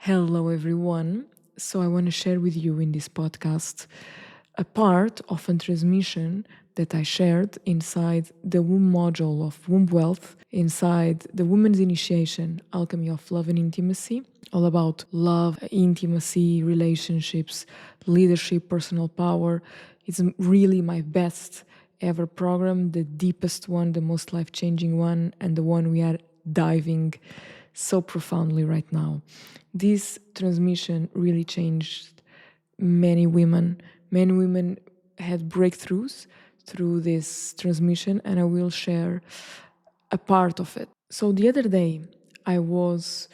Hello, everyone. So, I want to share with you in this podcast a part of a transmission that I shared inside the womb module of Womb Wealth, inside the Woman's Initiation, Alchemy of Love and Intimacy, all about love, intimacy, relationships, leadership, personal power. It's really my best ever program, the deepest one, the most life-changing one, and the one we are diving so profoundly right now. This transmission really changed many women. Many women had breakthroughs through this transmission, and I will share a part of it. So the other day, I was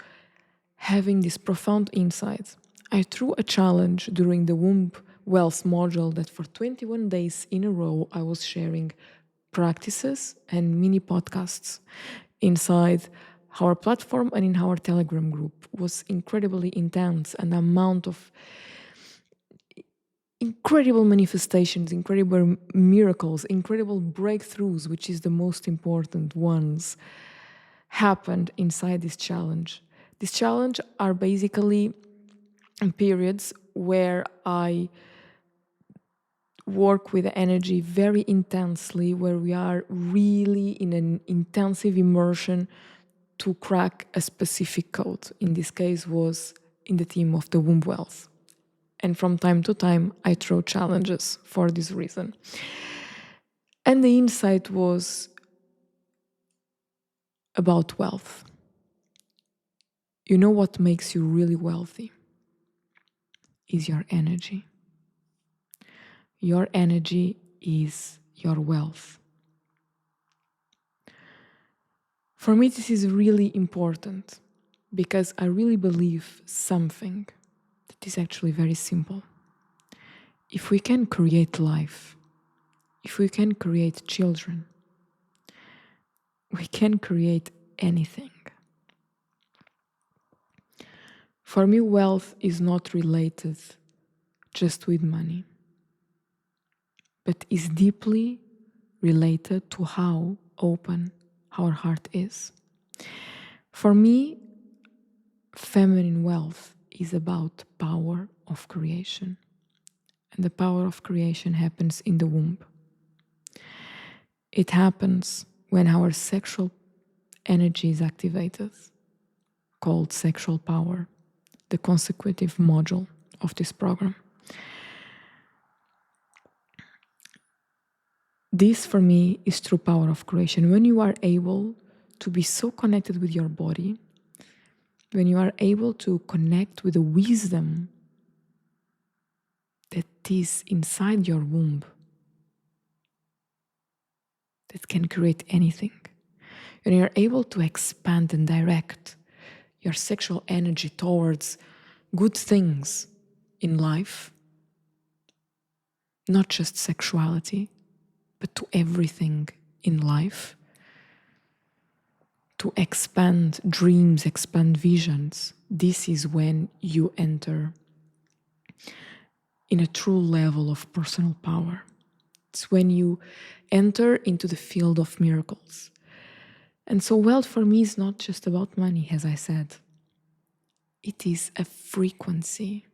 having this profound insight. I threw a challenge during the Womb Wealth module that for 21 days in a row, I was sharing practices and mini podcasts inside our platform and in our Telegram group. It was incredibly intense, and the amount of incredible manifestations, incredible miracles, incredible breakthroughs, which is the most important ones, happened inside this challenge. This challenge are basically periods where I work with the energy very intensely, where we are really in an intensive immersion to crack a specific code. In this case was in the theme of the womb wealth. And from time to time, I throw challenges for this reason. And the insight was about wealth. You know what makes you really wealthy? Is your energy. Your energy is your wealth. For me, this is really important because I really believe something that is actually very simple. If we can create life, if we can create children, we can create anything. For me, wealth is not related just with money, but is deeply related to how open our heart is. For me, feminine wealth is about power of creation. And the power of creation happens in the womb. It happens when our sexual energy is activated, called sexual power, the consecutive module of this program. This, for me, is true power of creation. When you are able to be so connected with your body, when you are able to connect with the wisdom that is inside your womb, that can create anything, when you are able to expand and direct your sexual energy towards good things in life, not just sexuality, but to everything in life, to expand dreams, expand visions, this is when you enter in a true level of personal power. It's when you enter into the field of miracles. And so wealth for me is not just about money, as I said. It is a frequency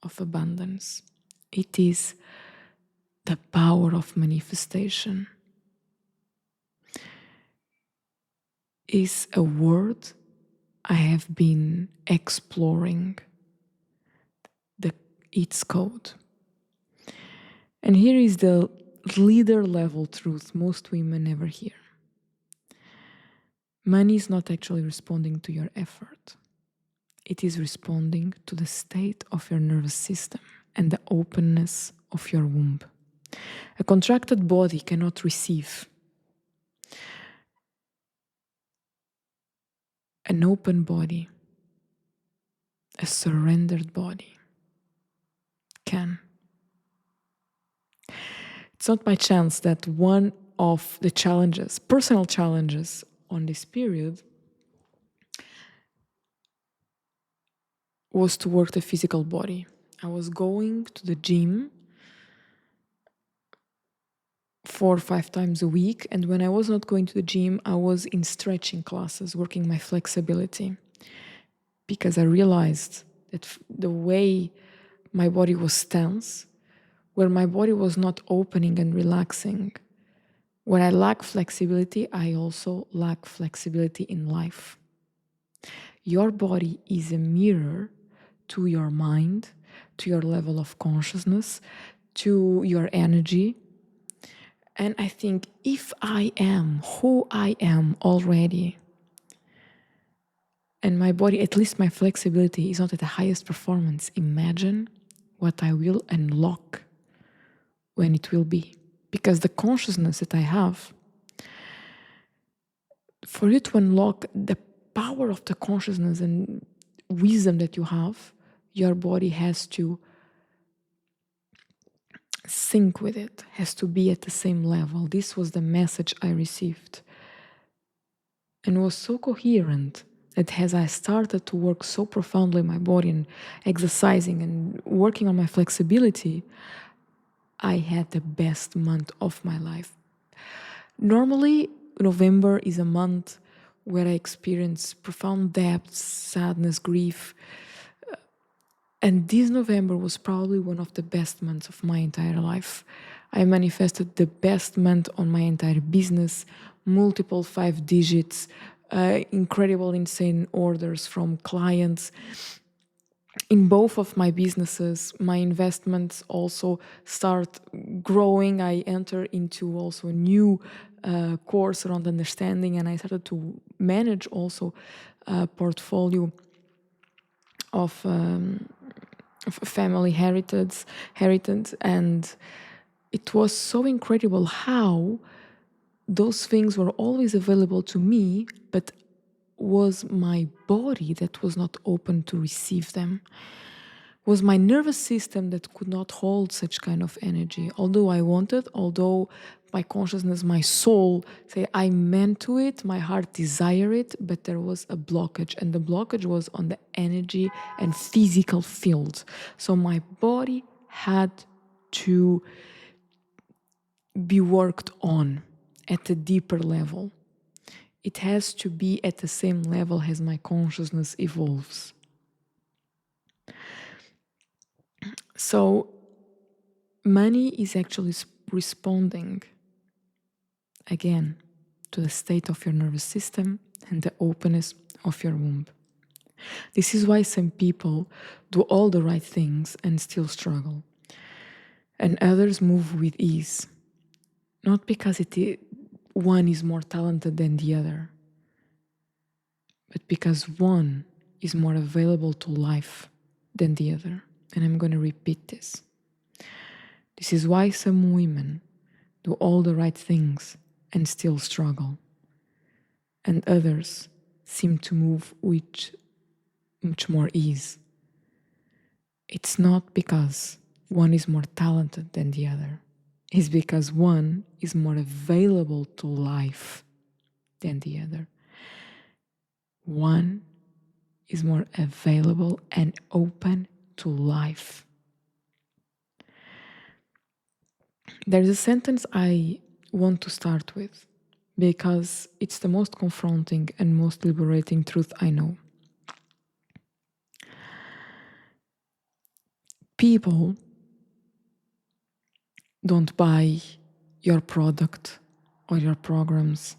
of abundance. It is the power of manifestation. Is a word I have been exploring its code. And here is the leader level truth most women never hear. Money is not actually responding to your effort. It is responding to the state of your nervous system and the openness of your womb. A contracted body cannot receive. An open body, a surrendered body, can. It's not by chance that one of the challenges, personal challenges on this period, was to work the physical body. I was going to the gym 4 or 5 times a week, and when I was not going to the gym, I was in stretching classes, working my flexibility. because I realized that the way my body was tense, where my body was not opening and relaxing, where I lack flexibility, I also lack flexibility in life. Your body is a mirror to your mind, to your level of consciousness, to your energy. And I think if I am who I am already, and my body, at least my flexibility, is not at the highest performance, imagine what I will unlock when it will be. Because the consciousness that I have, for you to unlock the power of the consciousness and wisdom that you have, your body has to sync with it, has to be at the same level. This was the message I received. And was so coherent that as I started to work so profoundly in my body and exercising and working on my flexibility, I had the best month of my life. Normally, November is a month where I experience profound depth, sadness, grief. And this November was probably one of the best months of my entire life. I manifested the best month on my entire business, multiple 5 digits, incredible, insane orders from clients. In both of my businesses, my investments also start growing. I enter into also a new course around understanding, and I started to manage also a portfolio of family heritage, and it was so incredible how those things were always available to me, but was my body that was not open to receive them. Was my nervous system that could not hold such kind of energy. Although I wanted, although my consciousness, my soul say I meant to it, my heart desire it, but there was a blockage, and the blockage was on the energy and physical field. So my body had to be worked on at a deeper level. It has to be at the same level as my consciousness evolves. So money is actually responding again to the state of your nervous system and the openness of your womb. This is why some people do all the right things and still struggle, and others move with ease. Not because one is more talented than the other, but because one is more available to life than the other. And I'm going to repeat this. This is why some women do all the right things and still struggle, and others seem to move with much more ease. It's not because one is more talented than the other. It's because one is more available to life than the other. One is more available and open to life. There's a sentence I want to start with because it's the most confronting and most liberating truth I know. People don't buy your product or your programs,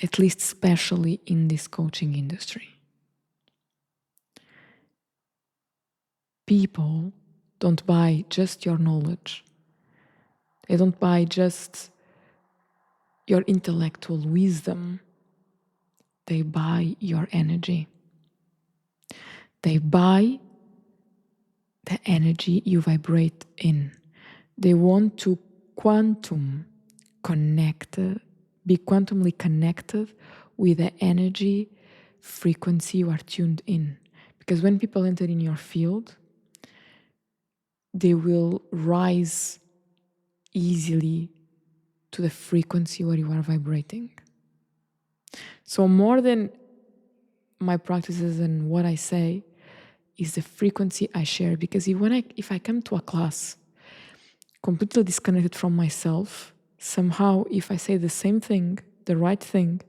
at least especially in this coaching industry. People don't buy just your knowledge. They don't buy just your intellectual wisdom. They buy your energy. They buy the energy you vibrate in. They want to be quantumly connected with the energy frequency you are tuned in. Because when people enter in your field, they will rise easily to the frequency where you are vibrating. So more than my practices and what I say is the frequency I share. Because if I come to a class completely disconnected from myself, somehow if I say the same thing, the right thing,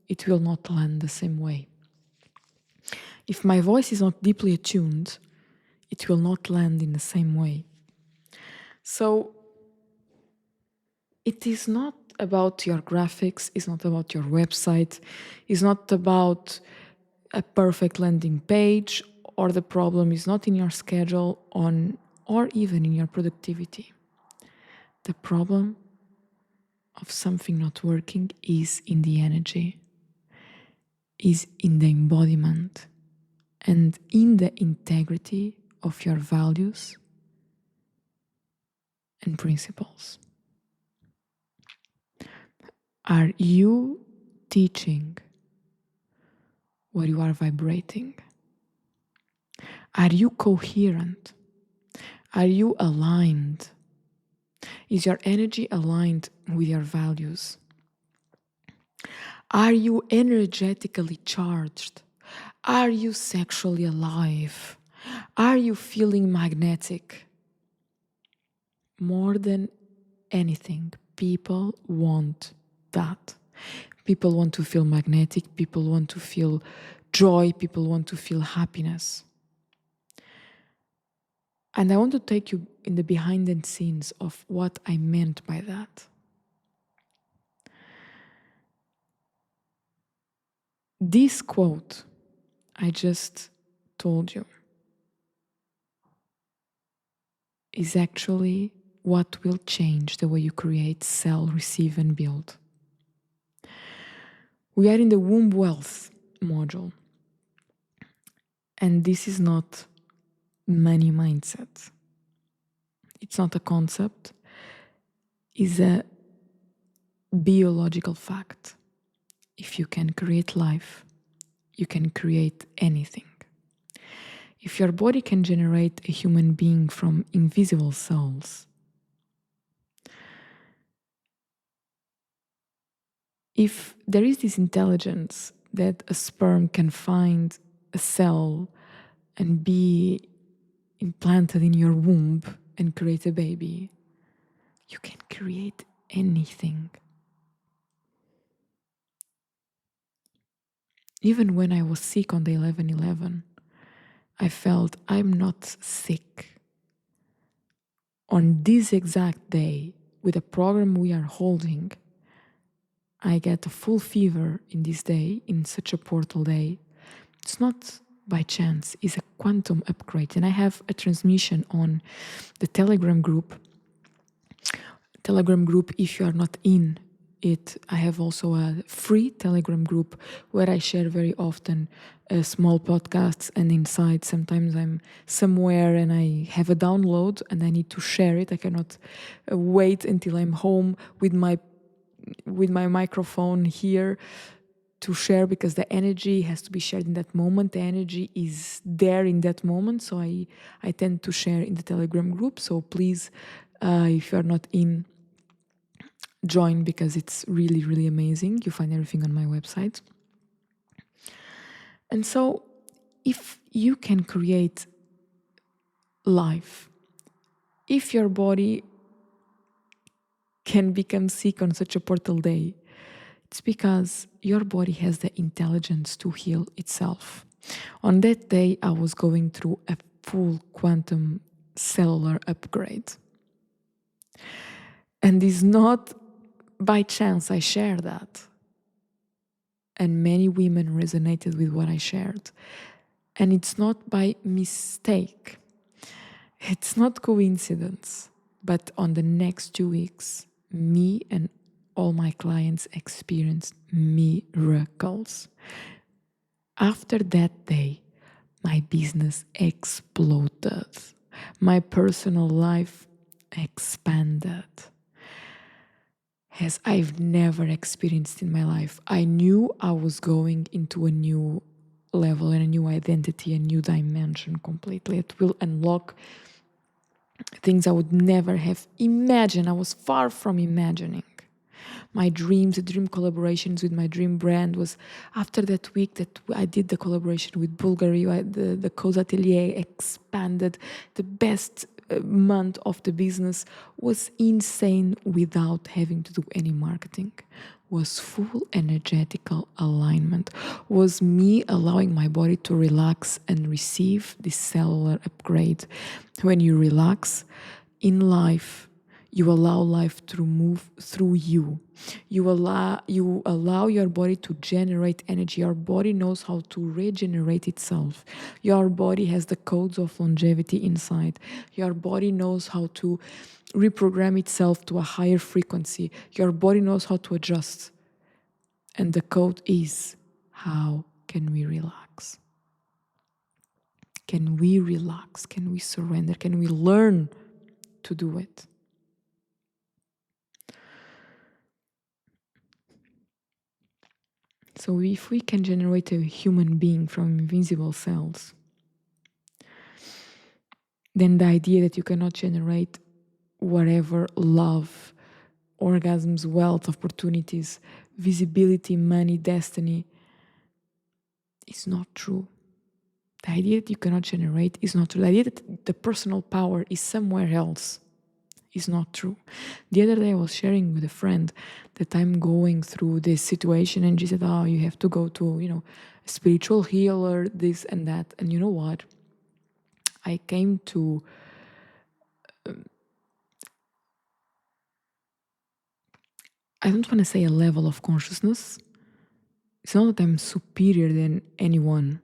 it will not land the same way. If my voice is not deeply attuned, it will not land in the same way. So it is not about your graphics, it's not about your website, it's not about a perfect landing page, or the problem is not in your schedule or even in your productivity. The problem of something not working is in the energy, is in the embodiment, and in the integrity of your values and principles. Are you teaching what you are vibrating? Are you coherent? Are you aligned? Is your energy aligned with your values? Are you energetically charged? Are you sexually alive? Are you feeling magnetic? More than anything, people want that. People want to feel magnetic, people want to feel joy, people want to feel happiness. And I want to take you in the behind the scenes of what I meant by that. This quote I just told you is actually what will change the way you create, sell, receive, and build. We are in the womb wealth module. And this is not money mindset. It's not a concept. It's a biological fact. If you can create life, you can create anything. If your body can generate a human being from invisible cells, if there is this intelligence that a sperm can find a cell and be implanted in your womb and create a baby, you can create anything. Even when I was sick on the 11/11, I felt I'm not sick. On this exact day, with the program we are holding, I get a full fever in this day, in such a portal day. It's not by chance, it's a quantum upgrade. And I have a transmission on the Telegram group. If you are not in it, I have also a free Telegram group where I share very often small podcasts, and inside sometimes I'm somewhere and I have a download and I need to share it. I cannot wait until I'm home with my microphone here to share, because the energy has to be shared in that moment. The energy is there in that moment, so I tend to share in the Telegram group. So please, if you are not in, join, because it's really, really amazing. You find everything on my website. And so if you can create life, if your body can become sick on such a portal day, it's because your body has the intelligence to heal itself. On that day, I was going through a full quantum cellular upgrade. And it's not by chance I share that. And many women resonated with what I shared. And it's not by mistake. It's not coincidence. But on the next 2 weeks, me and all my clients experienced miracles. After that day, my business exploded. My personal life expanded as I've never experienced in my life. I knew I was going into a new level and a new identity, a new dimension completely. It will unlock things I would never have imagined. I was far from imagining. My dreams, the dream collaborations with my dream brand was after that week that I did the collaboration with Bulgari, the Cause Atelier expanded. The best month of the business was insane without having to do any marketing, was full energetical alignment, was me allowing my body to relax and receive this cellular upgrade. When you relax in life, you allow life to move through you. You allow your body to generate energy. Your body knows how to regenerate itself. Your body has the codes of longevity inside. Your body knows how to reprogram itself to a higher frequency. Your body knows how to adjust. And the code is, how can we relax? Can we relax? Can we surrender? Can we learn to do it? So if we can generate a human being from invisible cells, then the idea that you cannot generate whatever love, orgasms, wealth, opportunities, visibility, money, destiny is not true. The idea that you cannot generate is not true. The idea that the personal power is somewhere else is not true. The other day I was sharing with a friend that I'm going through this situation, and she said, oh, you have to go to, a spiritual healer, this and that. And you know what? I came to I don't want to say a level of consciousness. It's not that I'm superior than anyone,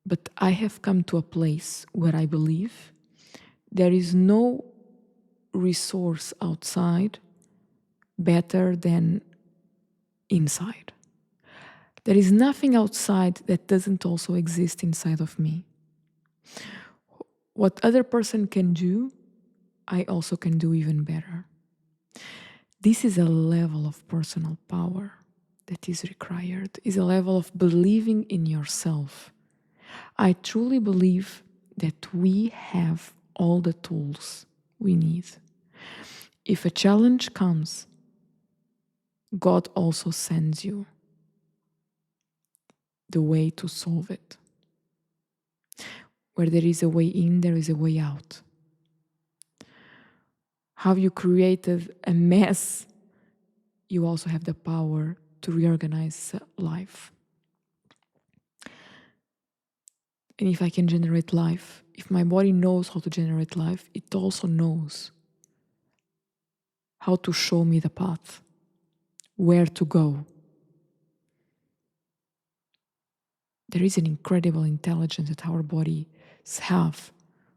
but I have come to a place where I believe there is no resource outside better than inside. There is nothing outside that doesn't also exist inside of me. What other person can do, I also can do even better. This is a level of personal power that is required, is a level of believing in yourself. I truly believe that we have all the tools we need. If a challenge comes, God also sends you the way to solve it. Where there is a way in, there is a way out. How you created a mess, you also have the power to reorganize life. And if I can generate life, if my body knows how to generate life, it also knows how to show me the path, where to go. There is an incredible intelligence that our bodies have.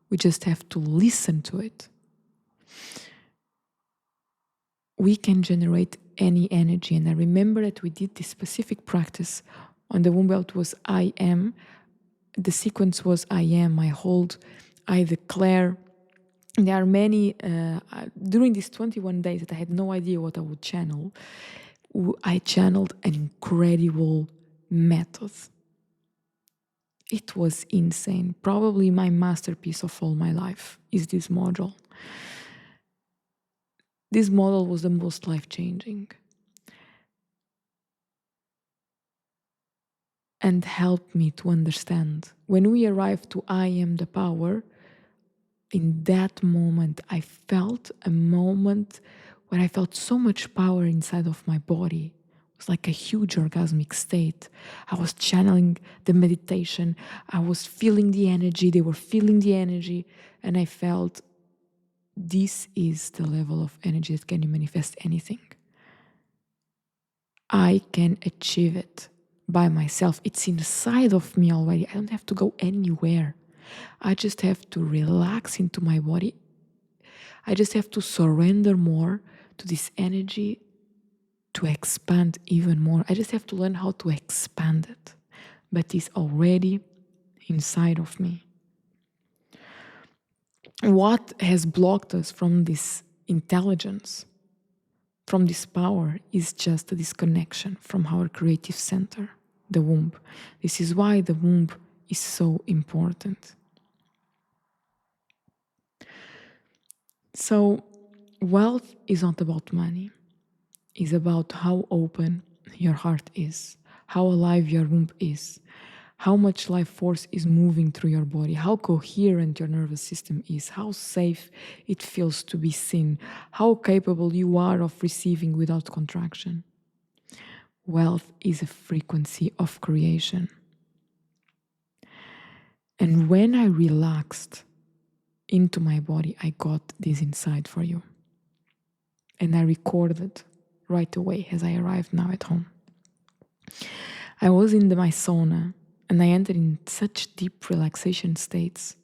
We just have to listen to it. We can generate any energy. And I remember that we did this specific practice on the womb belt was I am. The sequence was I am, I hold, I declare. There are many, during these 21 days that I had no idea what I would channel, I channeled an incredible method. It was insane. Probably my masterpiece of all my life is this module. This model was the most life-changing and helped me to understand. When we arrived to I am the power, in that moment, I felt a moment where I felt so much power inside of my body. It was like a huge orgasmic state. I was channeling the meditation. I was feeling the energy. They were feeling the energy. And I felt this is the level of energy that can manifest anything. I can achieve it by myself. It's inside of me already. I don't have to go anywhere. I just have to relax into my body. I just have to surrender more to this energy to expand even more. I just have to learn how to expand it. But it's already inside of me. What has blocked us from this intelligence, from this power, is just a disconnection from our creative center, the womb. This is why the womb is so important. So, wealth is not about money. It's about how open your heart is, how alive your womb is, how much life force is moving through your body, how coherent your nervous system is, how safe it feels to be seen, how capable you are of receiving without contraction. Wealth is a frequency of creation. And when I relaxed into my body, I got this insight for you. And I recorded right away as I arrived now at home. I was in my sauna and I entered in such deep relaxation states.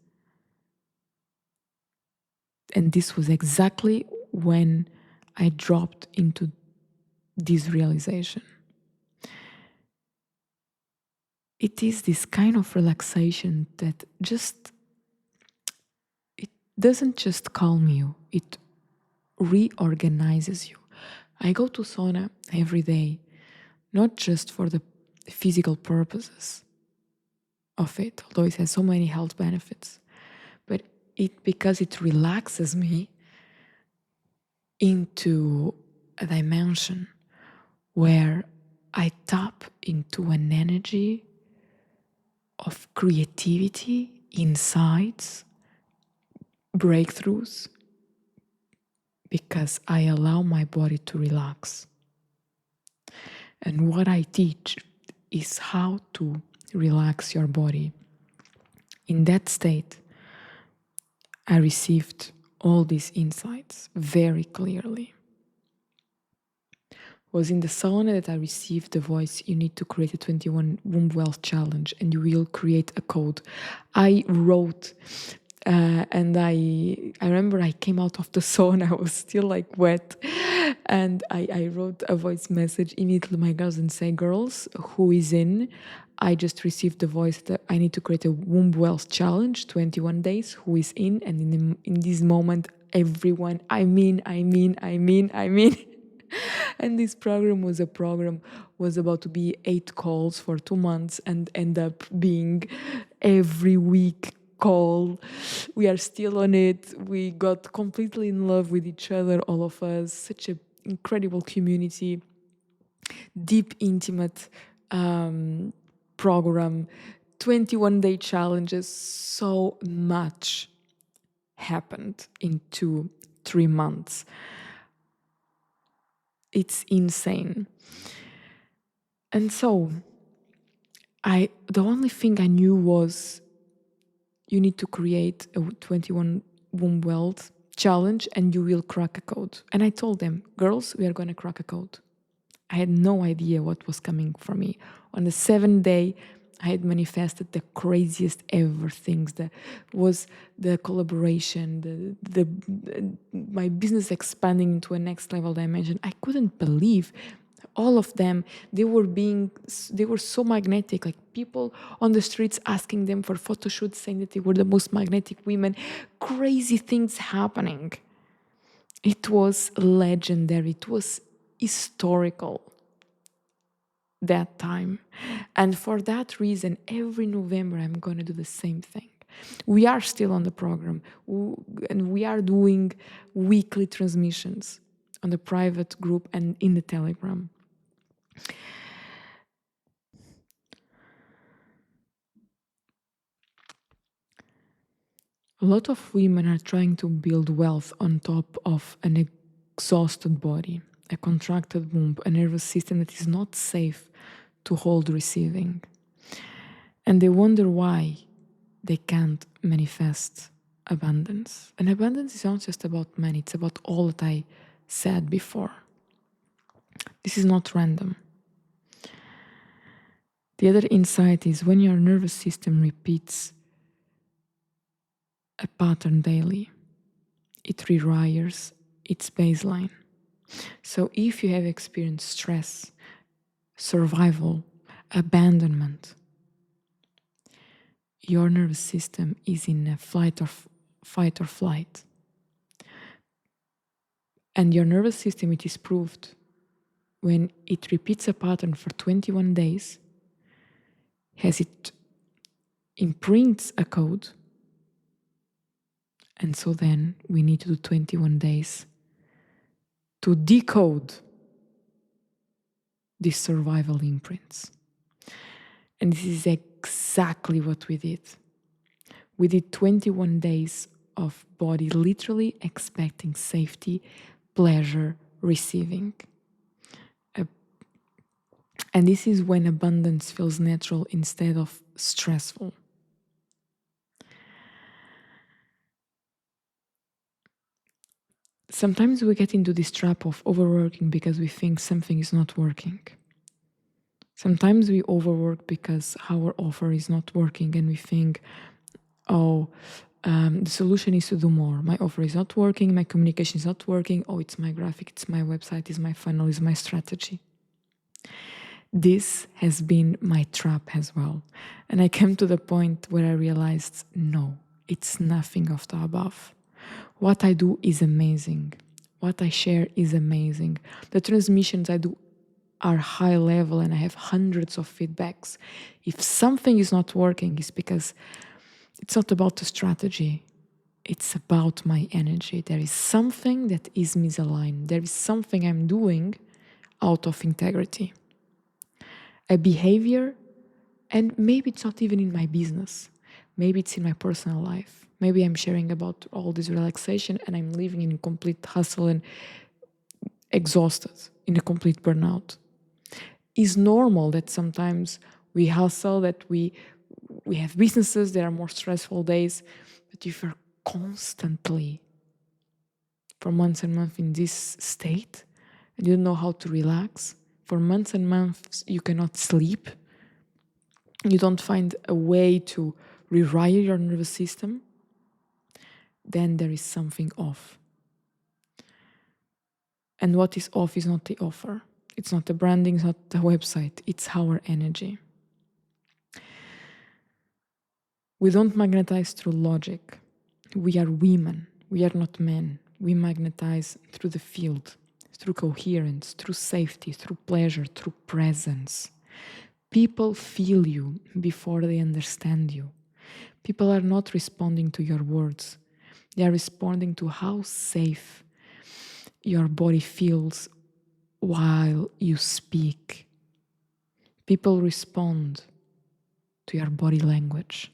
And this was exactly when I dropped into this realization. It is this kind of relaxation that it doesn't just calm you, it reorganizes you. I go to sauna every day, not just for the physical purposes of it, although it has so many health benefits, but because it relaxes me into a dimension where I tap into an energy of creativity, insights, breakthroughs, because I allow my body to relax. And what I teach is how to relax your body. In that state, I received all these insights very clearly. It was in the sauna that I received the voice, you need to create a 21 womb wealth challenge and you will create a code. I wrote and I remember I came out of the sauna, I was still like wet, and I wrote a voice message immediately to my girls and say, girls, who is in? I just received the voice that I need to create a womb wealth challenge, 21 days, who is in? And in this moment, everyone, I mean. And this program was about to be 8 calls for 2 months and end up being every week call. We are still on it. We got completely in love with each other, all of us. Such an incredible community, deep, intimate program, 21-day challenges. So much happened in 2-3 months. It's insane. And so the only thing I knew was you need to create a 21 womb wealth challenge and you will crack a code. And I told them, girls, we are going to crack a code. I had no idea what was coming for me. On the 7th day, I had manifested the craziest ever things. That was the collaboration, my business expanding into a next level dimension. I couldn't believe all of them. They were so magnetic, like people on the streets asking them for photo shoots, saying that they were the most magnetic women. Crazy things happening. It was legendary. It was historical that time. And for that reason, every November, I'm going to do the same thing. We are still on the program, and we are doing weekly transmissions on the private group and in the Telegram. A lot of women are trying to build wealth on top of an exhausted body, a contracted womb, a nervous system that is not safe to hold receiving. And they wonder why they can't manifest abundance. And abundance is not just about money, it's about all that I said before. This is not random. The other insight is when your nervous system repeats a pattern daily, it rewires its baseline. So if you have experienced stress, survival, abandonment, your nervous system is in a fight or flight. And your nervous system, it is proved, when it repeats a pattern for 21 days, as it imprints a code. And so then we need to do 21 days to decode these survival imprints. And this is exactly what we did. We did 21 days of body literally expecting safety, pleasure, receiving. And this is when abundance feels natural instead of stressful. Sometimes we get into this trap of overworking because we think something is not working. Sometimes we overwork because our offer is not working and we think, oh, the solution is to do more. My offer is not working, my communication is not working. Oh, it's my graphic, it's my website, it's my funnel, it's my strategy. This has been my trap as well. And I came to the point where I realized, no, it's nothing of the above. What I do is amazing. What I share is amazing. The transmissions I do are high level and I have hundreds of feedbacks. If something is not working, it's because it's not about the strategy. It's about my energy. There is something that is misaligned. There is something I'm doing out of integrity. A behavior, and maybe it's not even in my business. Maybe it's in my personal life. Maybe I'm sharing about all this relaxation and I'm living in complete hustle and exhausted, in a complete burnout. It's normal that sometimes we hustle, that we have businesses, there are more stressful days, but if you're constantly for months and months in this state and you don't know how to relax, for months and months you cannot sleep, you don't find a way to rewire your nervous system, then there is something off. And what is off is not the offer. It's not the branding, it's not the website, it's our energy. We don't magnetize through logic. We are women, we are not men. We magnetize through the field, through coherence, through safety, through pleasure, through presence. People feel you before they understand you. People are not responding to your words. They are responding to how safe your body feels while you speak. People respond to your body language.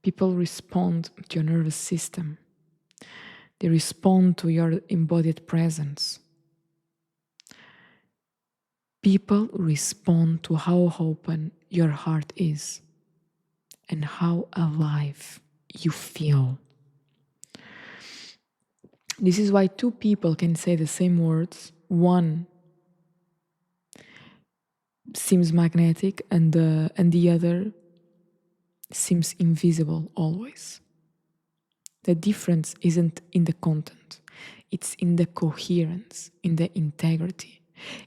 People respond to your nervous system. They respond to your embodied presence. People respond to how open your heart is and how alive you feel. This is why two people can say the same words. One seems magnetic and the other seems invisible always. The difference isn't in the content. It's in the coherence, in the integrity,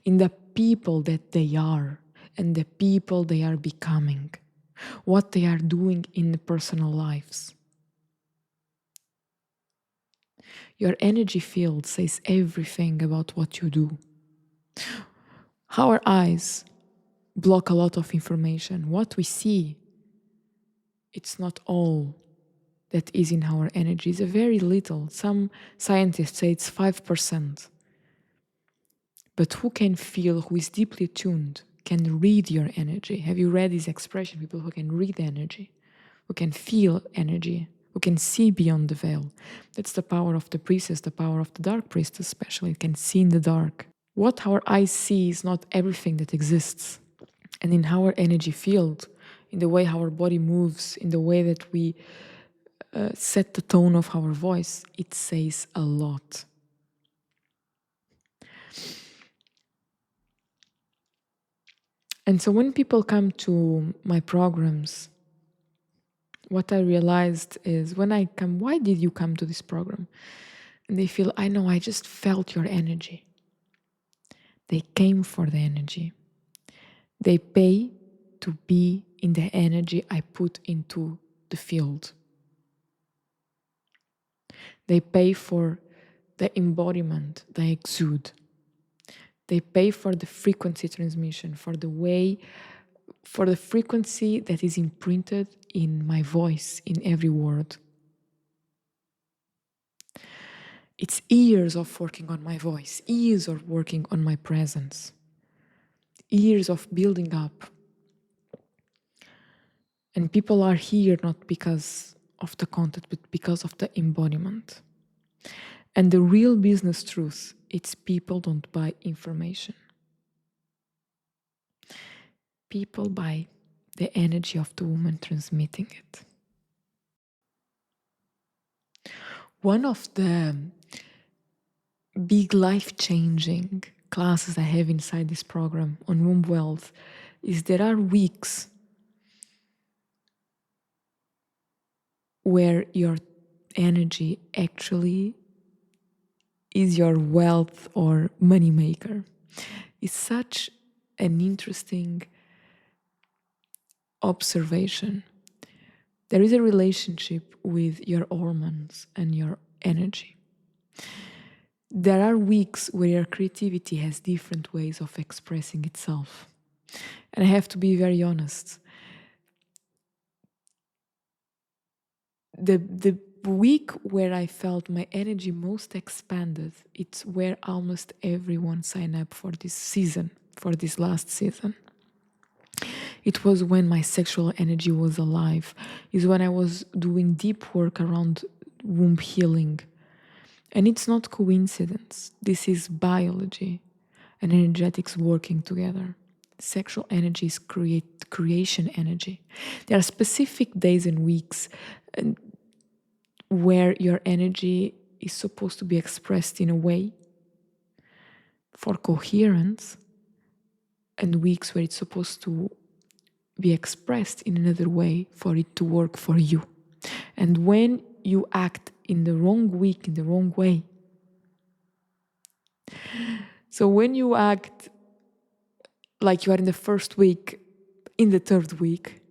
in the people that they are and the people they are becoming, what they are doing in the personal lives. Your energy field says everything about what you do. Our eyes block a lot of information. What we see, it's not all that is in our energy. It's a very little. Some scientists say it's 5%. But who can feel, who is deeply attuned, can read your energy? Have you read this expression? People who can read energy, who can feel energy, who can see beyond the veil. That's the power of the priestess, the power of the dark priestess especially. It can see in the dark. What our eyes see is not everything that exists. And in our energy field, in the way our body moves, in the way that we set the tone of our voice, it says a lot. And so when people come to my programs, what I realized is when I come, why did you come to this program? And they feel, I know, I just felt your energy. They came for the energy. They pay to be in the energy I put into the field. They pay for the embodiment, the exude. They pay for the frequency transmission, for the way, for the frequency that is imprinted in my voice, in every word. It's years of working on my voice, years of working on my presence, years of building up. And people are here not because of the content, but because of the embodiment. And the real business truth, it's people don't buy information. people by the energy of the woman transmitting it. One of the big life-changing classes I have inside this program on womb wealth is there are weeks where your energy actually is your wealth or money maker. It's such an interesting observation. There is a relationship with your hormones and your energy. There are weeks where your creativity has different ways of expressing itself. And I have to be very honest. The week where I felt my energy most expanded, it's where almost everyone signed up for this season, for this last season. It was when my sexual energy was alive. It's when I was doing deep work around womb healing. And it's not coincidence. This is biology and energetics working together. Sexual energy is creation energy. There are specific days and weeks where your energy is supposed to be expressed in a way for coherence, and weeks where it's supposed to be expressed in another way for it to work for you. And when you act in the wrong week, in the wrong way, so when you act like you are in the first week, in the third week,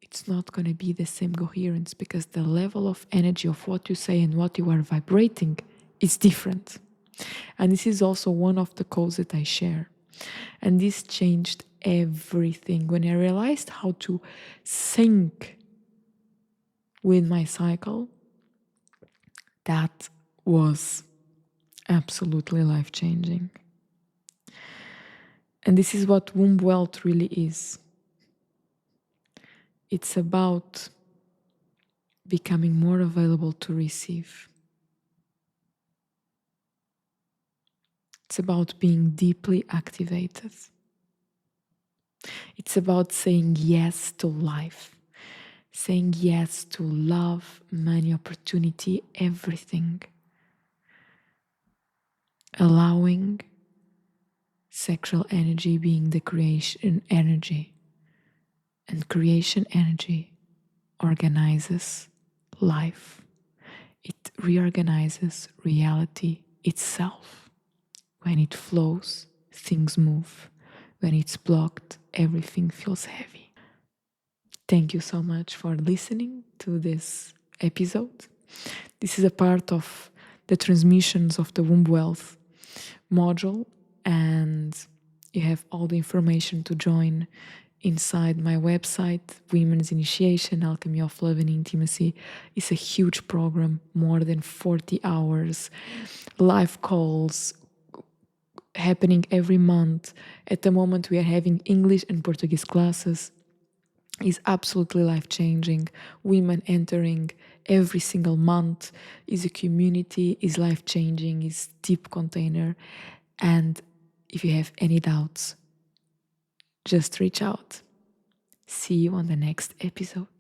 it's not going to be the same coherence, because the level of energy of what you say and what you are vibrating is different. And this is also one of the codes that I share. And this changed everything when I realized how to sync with my cycle. That was absolutely life-changing. And this is what womb wealth really is. It's about becoming more available to receive. It's about being deeply activated. It's about saying yes to life, saying yes to love, money, opportunity, everything. Allowing sexual energy being the creation energy. And creation energy organizes life. It reorganizes reality itself. When it flows, things move. When it's blocked, everything feels heavy. Thank you so much for listening to this episode. This is a part of the transmissions of the womb wealth module, and you have all the information to join inside my website. Women's Initiation, Alchemy of Love and Intimacy is a huge program, more than 40 hours, live calls happening every month. At the moment we are having English and Portuguese classes. Is absolutely life-changing. Women entering every single month, is a community, is life-changing, is deep container. And if you have any doubts, just reach out. See you on the next episode.